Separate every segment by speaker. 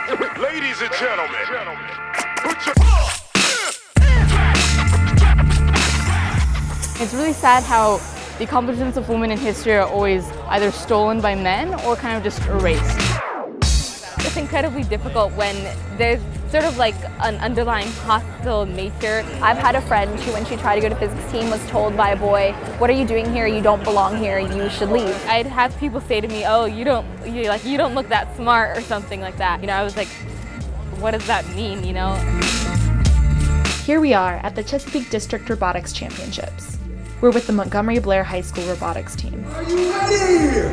Speaker 1: Ladies and gentlemen, put your...
Speaker 2: It's really sad how the accomplishments of women in history are always either stolen by men or kind of just erased.
Speaker 3: It's incredibly difficult when there's sort of like an underlying hostile nature.
Speaker 4: I've had a friend who, when she tried to go to physics team, was told by a boy, "What are you doing here? You don't belong here. You should leave."
Speaker 3: I'd have people say to me, "Oh, you don't look that smart," or something like that. You know, I was like, what does that mean, you know?
Speaker 5: Here we are at the Chesapeake District Robotics Championships. We're with the Montgomery Blair High School robotics team.
Speaker 6: Are you ready?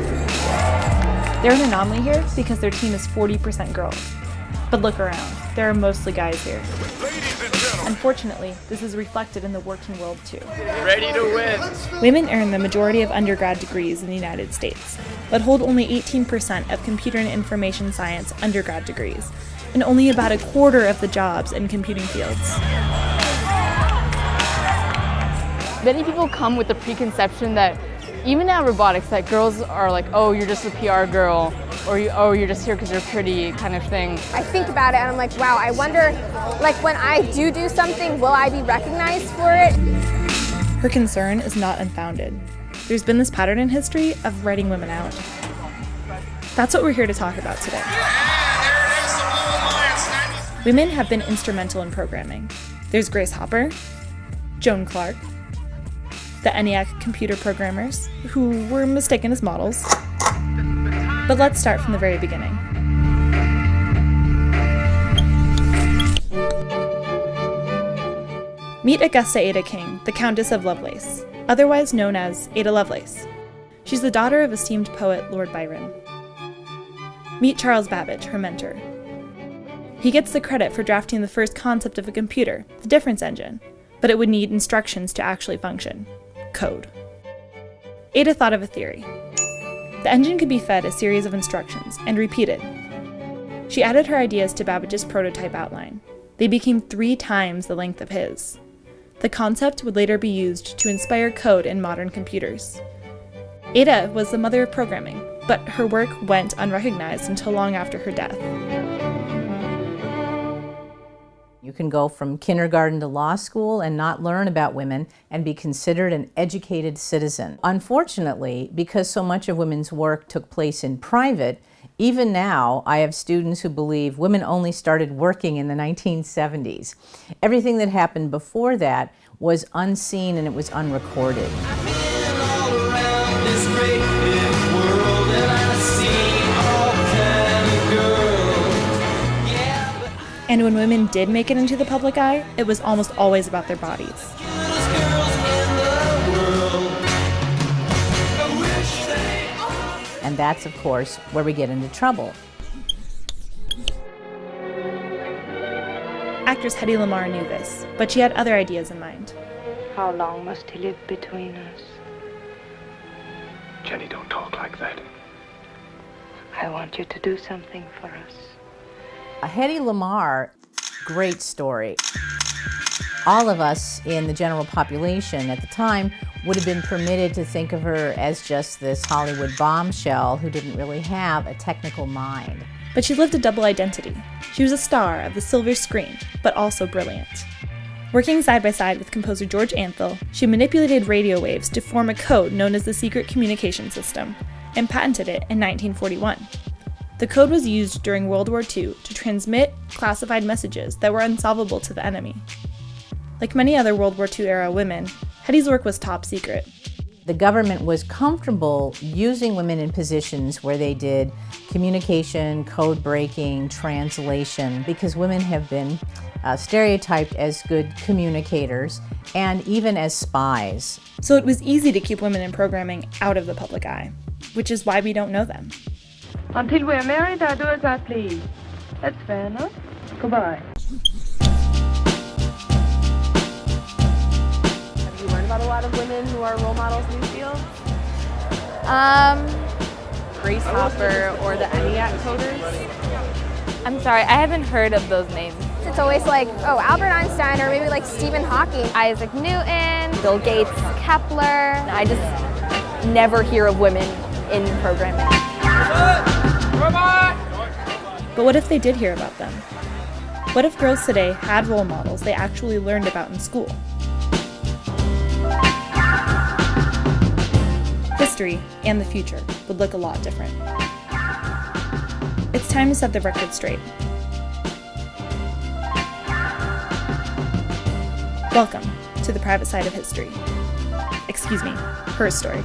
Speaker 5: They're an anomaly here because their team is 40% girls. But look around, there are mostly guys here. Unfortunately, this is reflected in the working world too.
Speaker 7: Ready to win!
Speaker 5: Women earn the majority of undergrad degrees in the United States, but hold only 18% of computer and information science undergrad degrees, and only about a quarter of the jobs in computing fields.
Speaker 2: Many people come with the preconception that even now robotics, that girls are like, oh, you're just a PR girl, or you're just here because you're pretty kind of thing.
Speaker 4: I think about it and I'm like, wow, I wonder, like when I do something, will I be recognized for it?
Speaker 5: Her concern is not unfounded. There's been this pattern in history of writing women out. That's what we're here to talk about today. Women have been instrumental in programming. There's Grace Hopper, Joan Clark, the ENIAC computer programmers, who were mistaken as models. But let's start from the very beginning. Meet Augusta Ada King, the Countess of Lovelace, otherwise known as Ada Lovelace. She's the daughter of esteemed poet Lord Byron. Meet Charles Babbage, her mentor. He gets the credit for drafting the first concept of a computer, the difference engine, but it would need instructions to actually function. Code. Ada thought of a theory. The engine could be fed a series of instructions and repeated. She added her ideas to Babbage's prototype outline. They became 3 times the length of his. The concept would later be used to inspire code in modern computers. Ada was the mother of programming, but her work went unrecognized until long after her death.
Speaker 8: You can go from kindergarten to law school and not learn about women and be considered an educated citizen. Unfortunately, because so much of women's work took place in private, even now I have students who believe women only started working in the 1970s. Everything that happened before that was unseen and it was unrecorded.
Speaker 5: And when women did make it into the public eye, it was almost always about their bodies.
Speaker 8: And that's, of course, where we get into trouble.
Speaker 5: Actress Hedy Lamarr knew this, but she had other ideas in mind.
Speaker 9: How long must he live between us?
Speaker 1: Jenny, don't talk like that.
Speaker 9: I want you to do something for us.
Speaker 8: Hedy Lamarr, great story. All of us in the general population at the time would have been permitted to think of her as just this Hollywood bombshell who didn't really have a technical mind.
Speaker 5: But she lived a double identity. She was a star of the silver screen, but also brilliant. Working side by side with composer George Antheil, she manipulated radio waves to form a code known as the Secret Communication System, and patented it in 1941. The code was used during World War II to transmit classified messages that were unsolvable to the enemy. Like many other World War II-era women, Hedy's work was top secret.
Speaker 8: The government was comfortable using women in positions where they did communication, code breaking, translation, because women have been stereotyped as good communicators and even as spies.
Speaker 5: So it was easy to keep women in programming out of the public eye, which is why we don't know them.
Speaker 9: Until we're married, I do as I please. That's fair enough. Goodbye.
Speaker 4: Have you learned about a lot of women who are role models in these fields?
Speaker 3: Grace Hopper or the ENIAC coders. I'm sorry, I haven't heard of those names.
Speaker 4: It's always like, oh, Albert Einstein or maybe like Stephen Hawking.
Speaker 3: Isaac Newton,
Speaker 4: Bill Gates,
Speaker 3: Kepler.
Speaker 4: I just never hear of women in programming.
Speaker 5: But what if they did hear about them? What if girls today had role models they actually learned about in school? History and the future would look a lot different. It's time to set the record straight. Welcome to the private side of history. Excuse me, her story.